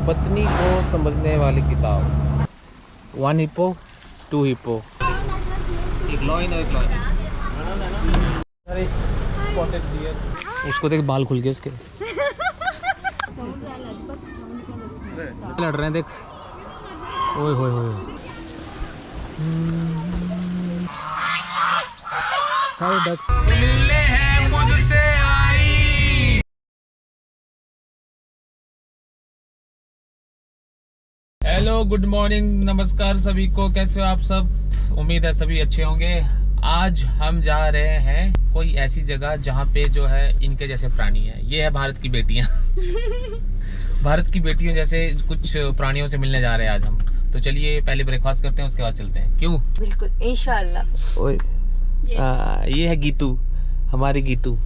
पत्नी को समझने वाली किताब। 1 हिप्पो 2 हिप्पो, एक लॉइन और एक लॉइन। अरे स्पॉटेड डियर, उसको देख बाल खुल गए उसके। लड़ रहे हैं देख, ओए होए होए। सारे डक्स मिलने हैं मुझसे आई। हेलो, गुड मॉर्निंग, नमस्कार सभी को। कैसे हो आप सब? उम्मीद है सभी अच्छे होंगे। आज हम जा रहे हैं कोई ऐसी जगह जहाँ पे जो है इनके जैसे प्राणी है। ये है भारत की बेटियाँ। भारत की बेटियों जैसे कुछ प्राणियों से मिलने जा रहे हैं आज हम। तो चलिए पहले ब्रेकफास्ट करते हैं, उसके बाद चलते हैं। क्यों? बिल्कुल, इंशाल्लाह। ओए ये है गीतू, हमारी गीतू।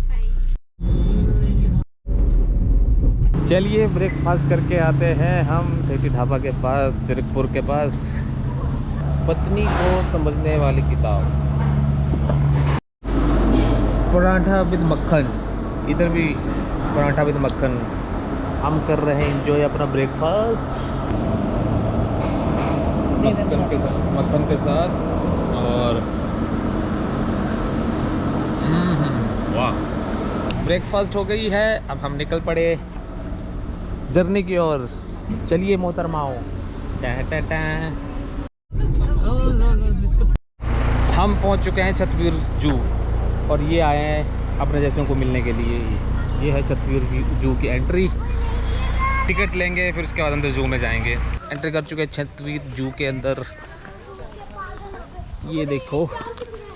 चलिए ब्रेकफास्ट करके आते हैं हम सिटी ढाबा के पास, जीरकपुर के पास। पत्नी को समझने वाली किताब, पराठा विद मक्खन। इधर भी पराठा विद मक्खन। हम कर रहे हैं एंजॉय अपना ब्रेकफास्ट मक्खन के साथ। और वाह, ब्रेकफास्ट हो गई है। अब हम निकल पड़े जर्नी की ओर। चलिए मोहतरमाओ, हम पहुंच चुके हैं छतबीर जू और ये आए हैं अपने जैसों को मिलने के लिए। ये है छतबीर जू की एंट्री। टिकट लेंगे, फिर उसके बाद अंदर जू में जाएंगे। एंट्री कर चुके हैं छतबीर जू के अंदर। ये देखो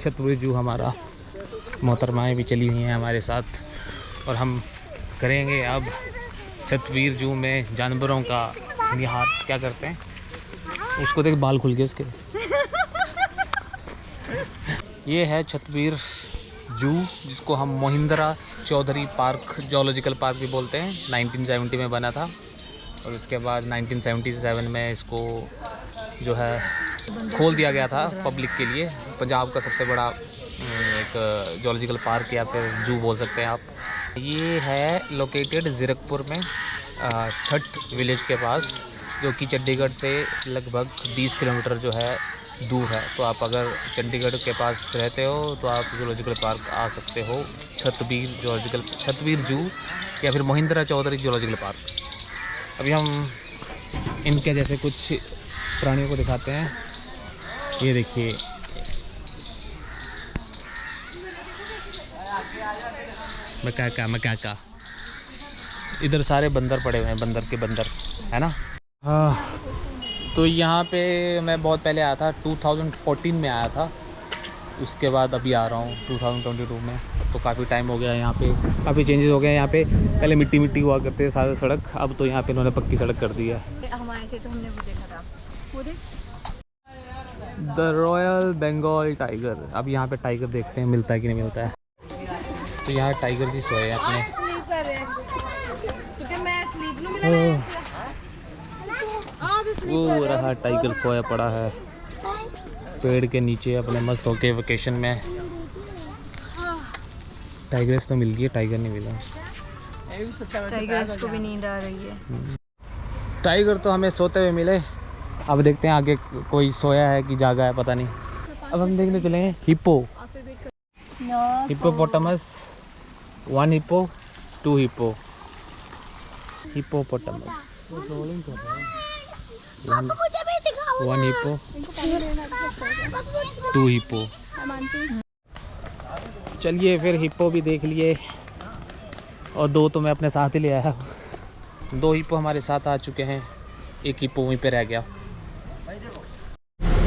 छतबीर जू हमारा, मोहतरमाएँ भी चली हुई हैं हमारे साथ। और हम करेंगे अब छतबीर जू में जानवरों का निहार। क्या करते हैं, उसको देख बाल खुल गए उसके। ये है छतबीर जू, जिसको हम Mahindra Chaudhary park, zoological park भी बोलते हैं। 1970 में बना था और उसके बाद 1977 में इसको जो है खोल दिया गया था पब्लिक के लिए। पंजाब का सबसे बड़ा एक जूलॉजिकल पार्क या फिर जू बोल सकते हैं आप। ये है लोकेटेड जीरकपुर में, छठ विलेज के पास, जो कि चंडीगढ़ से लगभग 20 किलोमीटर जो है दूर है। तो आप अगर चंडीगढ़ के पास रहते हो तो आप जूलॉजिकल पार्क आ सकते हो। छतबीर जू या फिर महिंद्रा चौधरी जूलॉजिकल पार्क। अभी हम इनके जैसे कुछ प्राणियों को दिखाते हैं। ये देखिए, मकाका। इधर सारे बंदर पड़े हुए हैं, बंदर के बंदर, है ना। हाँ, तो यहाँ पे मैं बहुत पहले आया था, 2014 में आया था। उसके बाद अभी आ रहा हूँ 2022 में। तो काफ़ी टाइम हो गया। यहाँ पे काफ़ी चेंजेस हो गए हैं। यहाँ पे पहले मिट्टी मिट्टी हुआ करते थे सारे सड़क, अब तो यहाँ पे इन्होंने पक्की सड़क कर दी है। हमारे से तो हमने वो देखा था, वो देख द रॉयल बंगाल टाइगर। अब यहाँ पे टाइगर देखते हैं मिलता है कि नहीं मिलता है। तो यहाँ टाइगर जी सोए अपने। वो रहा टाइगर सोया पड़ा है पेड़ के नीचे अपने मस्त होके वेकेशन में। टाइगर्स तो मिल गई, टाइगर नहीं मिला। टाइगर को भी नींद आ रही है। टाइगर तो हमें सोते हुए मिले। अब देखते हैं आगे कोई सोया है कि जागा है, पता नहीं। अब हम देखने चलेंगे hippo, hippopotamus. 1 hippo 2 hippo, hippopotamus. 1 hippo 2 hippo. चलिए फिर हिप्पो भी देख लिए, और 2 तो मैं अपने साथ ही ले आया। 2 हिप्पो हमारे साथ आ चुके हैं, एक हिप्पो वहीं पे रह गया।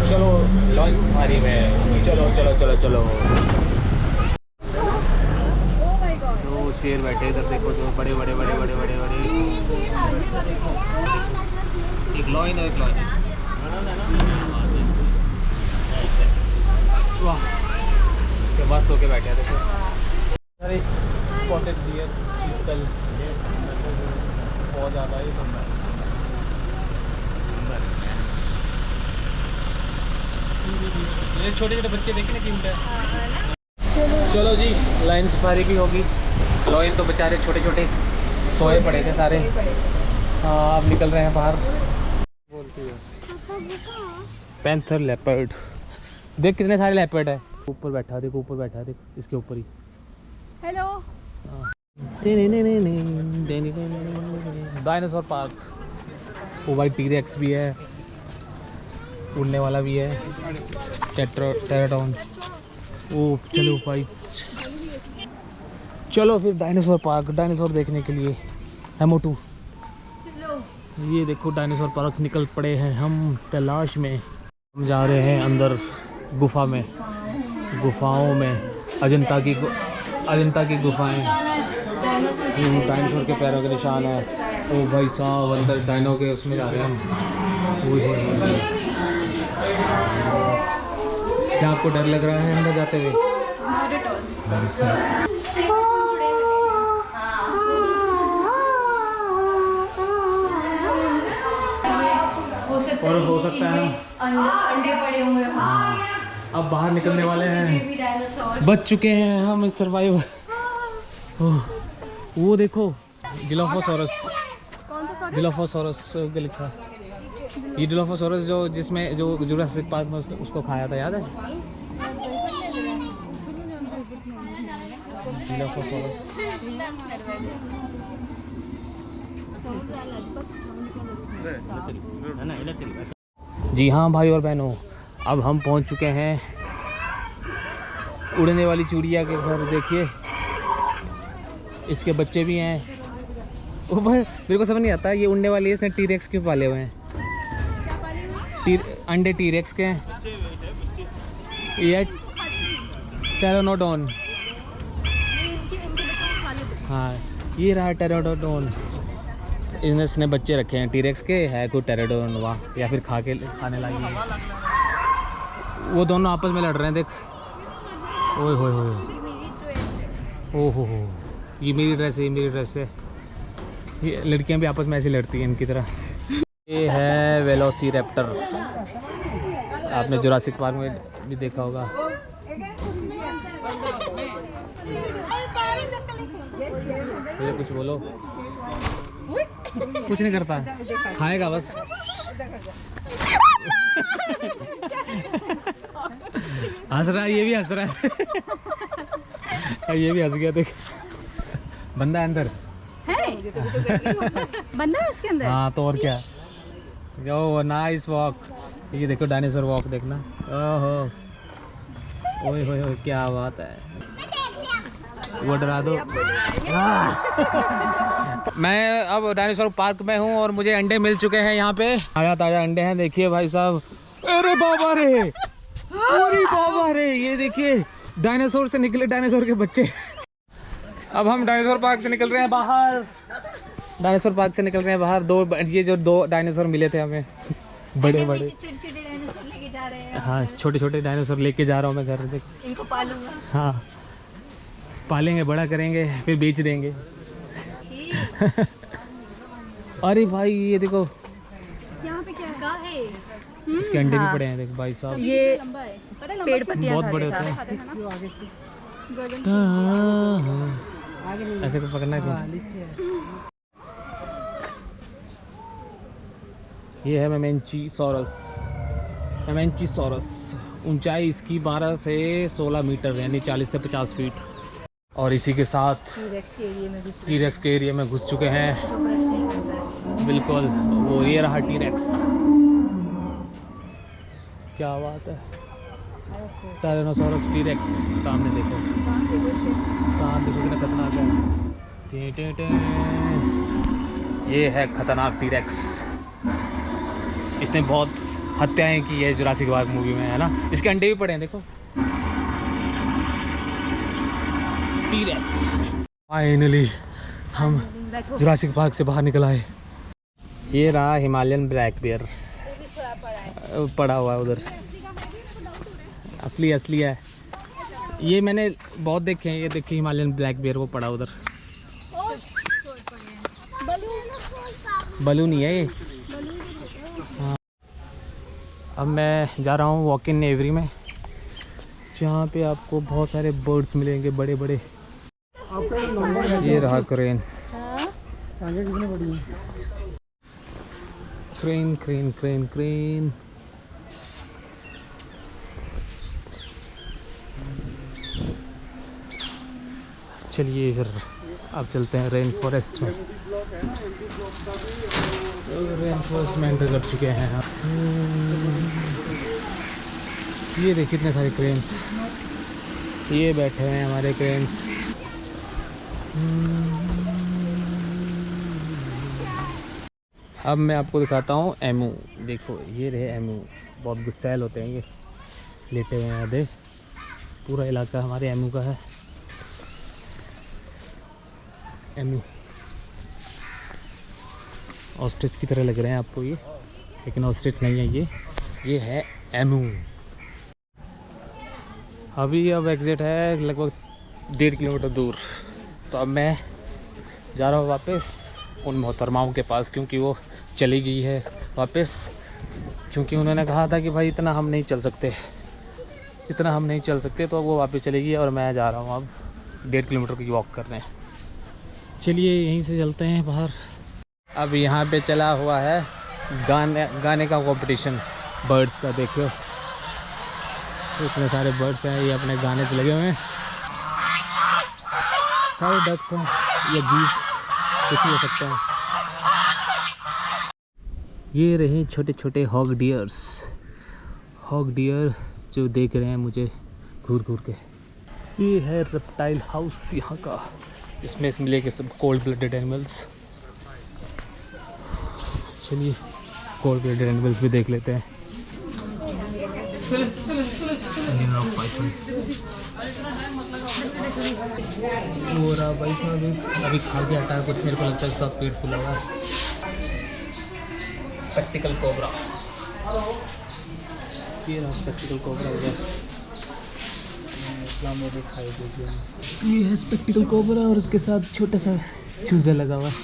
चलो लॉन्च सफारी में, चलो चलो चलो चलो। दो शेर बैठे इधर देखो, जो बड़े बड़े बड़े बड़े बड़े बड़े। एक लॉइन और एक लॉइन। वाह, के मस्त होके बैठे हैं देखो। अरे स्पॉटेड डियर, चीतल, बहुत ज़्यादा ही सुंदर। ये छोटे छोटे बच्चे देखे ना क्यूट है। चलो जी, लाइन सफारी भी होगी। लॉयन तो बेचारे छोटे छोटे सोए पड़े थे सारे। हाँ अब निकल रहे हैं बाहर। पैंथर लेपर्ड, देख कितने सारे लेपर्ड है। ऊपर बैठा देख, ऊपर बैठा देख, इसके ऊपर ही। हेलो। Dinosaur park. वो भाई टी-रेक्स भी है, उड़ने वाला भी है, टेराडॉन। ओ चलो भाई, चलो फिर डायनासोर पार्क, डायनासोर देखने के लिए है मोटू। ये देखो डायनासोर पार्क, निकल पड़े हैं हम तलाश में। हम जा रहे हैं अंदर गुफा में, गुफाओं में, अजंता की गुफाएं। ये डायनासोर के पैरों के निशान है। ओ भाई साहब, अंदर डायनो के उसमें जा रहे हैं हम। क्या आपको डर लग रहा है अंदर जाते हुए? और हो सकता है अंडे पड़े हुए हैं। अब बाहर निकलने वाले हैं, बच चुके हैं हम इस सर्वाइवर। वो देखो डिलोफोसॉरस, डिलोफोसॉरस के लिखा। ये डिलोफोसॉरस जो जिसमें जो जुरासिक पार्क में उसको खाया था, याद है? डिलोफोसॉरस। जी हाँ भाई और बहनों, अब हम पहुंच चुके हैं उड़ने वाली चिड़िया के घर। देखिए इसके बच्चे भी हैं। ओ भाई मेरे को समझ नहीं आता, ये उड़ने वाली है, इसने टी-रेक्स क्यों पाले हुए हैं? अंडे टी-रेक्स के हैं। ये टेरानोडॉन, हाँ ये रहा टेरानोडॉन। इसने बच्चे रखे हैं टी-रेक्स के, है कोई टेरानोडॉन वाह, या फिर खाने लायक। वो दोनों आपस में लड़ रहे हैं, देख। ओए होए होए, ओहो हो, ये मेरी ड्रेस है, ये मेरी ड्रेस है। ये लड़कियां भी आपस में ऐसे लड़ती हैं इनकी तरह। ये है वेलोसिरैप्टर, आपने जुरासिक पार्क में भी देखा होगा। ये कुछ बोलो। कुछ नहीं करता, खाएगा बस। हंस रहा है, ये भी हंस रहा है। ये भी हंस गया, देख। बंदा है अंदर है। बंदा है इसके अंदर। हाँ तो और क्या। यो नाइस वॉक। ये देखो डायनासोर वॉक देखना। ओहो ओए होए होए, क्या बात है। वो डरा दो। मैं अब डायनासोर पार्क में हूँ और मुझे अंडे मिल चुके हैं यहाँ पे। ताजा ताजा अंडे हैं, देखिए भाई साहब। अरे बाबा रे, अरे बाबा रे, ये देखिए डायनासोर से निकले डायनासोर के बच्चे। अब हम डायनासोर पार्क से निकल रहे हैं बाहर। डायनासोर पार्क से निकल रहे हैं बाहर। ये जो दो डायनासोर मिले थे हमें, बड़े बड़े, छोटे डायनासोर लेके जा रहे हैं। हाँ छोटे छोटे डायनासोर लेके जा रहा हूँ मैं घर। देख इनको पालूंगा। हाँ पालेंगे, बड़ा करेंगे, फिर बेच देंगे। अरे भाई ये देखो, यहाँ पे क्या है? इसके अंडे भी पड़े हैं, देख भाई साहब। ये पेड़ पत्तियां बहुत बड़े होते हैं। ऐसे को पकड़ना है। ये है मेमेंचीसॉरस। मेमेंचीसॉरस, ऊंचाई इसकी 12 से 16 मीटर, यानी 40 से 50 फीट। और इसी के साथ टी-रेक्स के एरिया में घुस चुके हैं। बिल्कुल, वो ये रहा टी-रेक्स। क्या बात है। टायरानोसॉरस टी-रेक्स सामने देखो, कान देखो कितना खतरनाक है। ये है खतरनाक टी-रेक्स। इसने बहुत हत्याएं की है जुरासिक पार्क मूवी में, है ना। इसके अंडे भी पड़े हैं, देखो। टी-रेक्स। फाइनली हम जुरासिक पार्क से बाहर निकल आए। ये रहा हिमालयन ब्लैक बियर, पड़ा हुआ है उधर। असली है ये, मैंने बहुत देखे हैं। ये देखिए हिमालयन ब्लैक बियर, वो पड़ा उधर। बलून ही है ये। हाँ। अब मैं जा रहा हूँ वॉक इन एवरी में, जहाँ पे आपको बहुत सारे बर्ड्स मिलेंगे, बड़े बड़े। ये रहा crane. Crane crane crane crane. चलिए फिर अब चलते हैं रेन फॉरेस्ट में। रेन फॉरेस्ट में एंटर कर चुके हैं हम। ये देखिए इतने सारे क्रेन्स, ये बैठे हैं हमारे क्रेन्स। अब मैं आपको दिखाता हूँ एमू। देखो ये रहे एमू, बहुत गुस्सैल होते हैं ये, लेटे हुए हैं आधे। पूरा इलाका हमारे एमू का है। एमू ऑस्ट्रिच की तरह लग रहे हैं आपको ये, लेकिन ऑस्ट्रिच नहीं है ये है एमू। अब एग्ज़िट है लगभग 1.5 किलोमीटर दूर। तो अब मैं जा रहा हूँ वापस उन मोहतरमाओं के पास, क्योंकि वो चली गई है वापस। क्योंकि उन्होंने कहा था कि भाई इतना हम नहीं चल सकते, तो अब वो वापस चली गई और मैं जा रहा हूँ अब 1.5 किलोमीटर की वॉक करने। चलिए यहीं से चलते हैं बाहर। अब यहाँ पे चला हुआ है गाने का कंपटीशन बर्ड्स का। देखो इतने सारे बर्ड्स हैं, ये अपने गाने पे लगे हुए हैं। सारे डक्स हैं या गीस, कुछ भी हो सकते हैं। ये रहे छोटे छोटे हॉग डियर जो देख रहे हैं मुझे घूर के। ये है रेप्टाइल हाउस यहाँ का, इसमें मिलेंगे सब कोल्ड ब्लडेड एनिमल्स। चलिए कोल्ड ब्लडेड एनिमल्स भी देख लेते हैं। भाई साहब अभी खा के हटा कुछ, मेरे को लगता है इसका पेट फुला हुआ है। स्पेक्टिकल कोबरा, ये रहा स्पेक्टिकल कोबरा हो गया। ये है स्पेक्टिकल कोबरा और उसके साथ छोटा सा चूजा लगा हुआ है।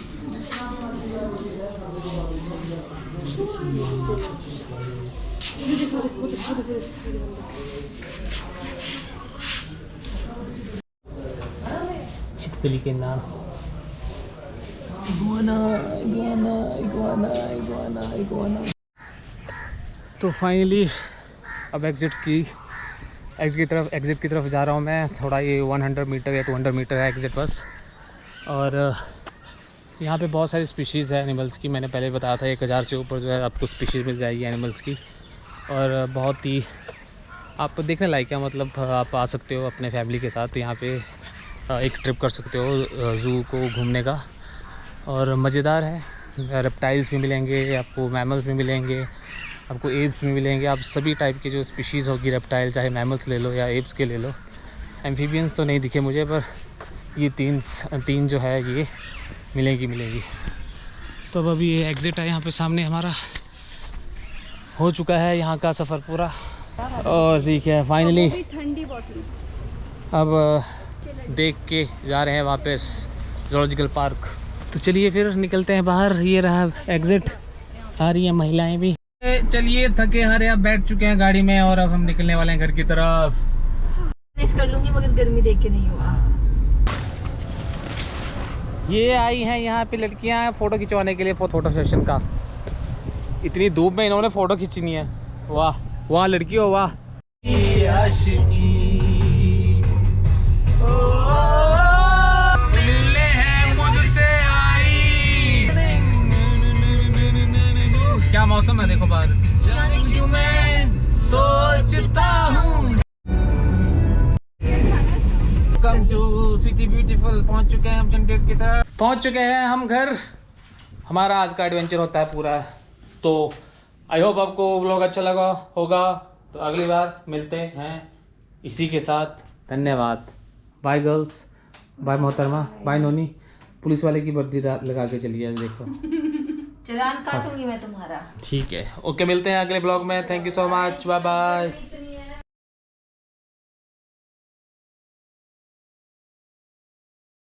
छिपकली के नाम इगुआना। तो फाइनली अब एग्ज़िट की तरफ जा रहा हूँ मैं। थोड़ा ये 100 मीटर या 200 मीटर है एग्ज़िट बस। और यहाँ पे बहुत सारी स्पीशीज़ है एनिमल्स की। मैंने पहले बताया था 1000 से ऊपर जो है आपको स्पीशीज़ मिल जाएगी एनिमल्स की। और बहुत ही आप देखने लायक है, मतलब आप आ सकते हो अपने फैमिली के साथ यहाँ पे एक ट्रिप कर सकते हो ज़ू को घूमने का। और मज़ेदार है। रेप्टाइल्स भी मिलेंगे आपको, मैमल्स भी मिलेंगे आपको, एप्स भी मिलेंगे। आप सभी टाइप की जो स्पीशीज़ होगी रेप्टाइल, चाहे मैमल्स ले लो या एप्स के ले लो। एम्फीबियंस तो नहीं दिखे मुझे, पर ये तीन जो है ये मिलेंगी। तो अब अभी ये एग्ज़िट है यहाँ पे सामने हमारा। हो चुका है यहाँ का सफ़र पूरा। और ठीक है फाइनली ठंडी बॉटल अब देख के जा रहे हैं वापस ज़ूलॉजिकल पार्क। तो चलिए फिर निकलते हैं बाहर। ये रहा एग्ज़िट, आ रही हैं महिलाएं भी। चलिए थके हारे अब बैठ चुके हैं गाड़ी में और अब हम निकलने वाले हैं घर की तरफ। कर लूंगी मगर गर्मी देख के नहीं हुआ। ये आई हैं यहाँ पे लड़कियाँ फ़ोटो खिंचवाने के लिए, फ़ोटो सेशन का। इतनी धूप में इन्होंने फ़ोटो खींचनी है। वाह वाह लड़कियों वाह। मिलने हैं मुझसे आई। क्या मौसम है देखो बाहर। जाने क्यों मैं सोचता हूँ। Welcome to city beautiful. पहुँच चुके हैं हम चंडीगढ़ की तरफ। पहुँच चुके हैं हम घर। हमारा आज का एडवेंचर होता है पूरा। तो आई होप आपको व्लॉग अच्छा लगा होगा। तो अगली बार मिलते हैं इसी के साथ। धन्यवाद। बाय गर्ल्स, बाय मोहतरमा, बाय नोनी। पुलिस वाले की वर्दी लगा के चलिए देखो। चलान काटूंगी मैं तुम्हारा। ठीक है ओके, मिलते हैं अगले ब्लॉग में। Thank you so much, bye bye.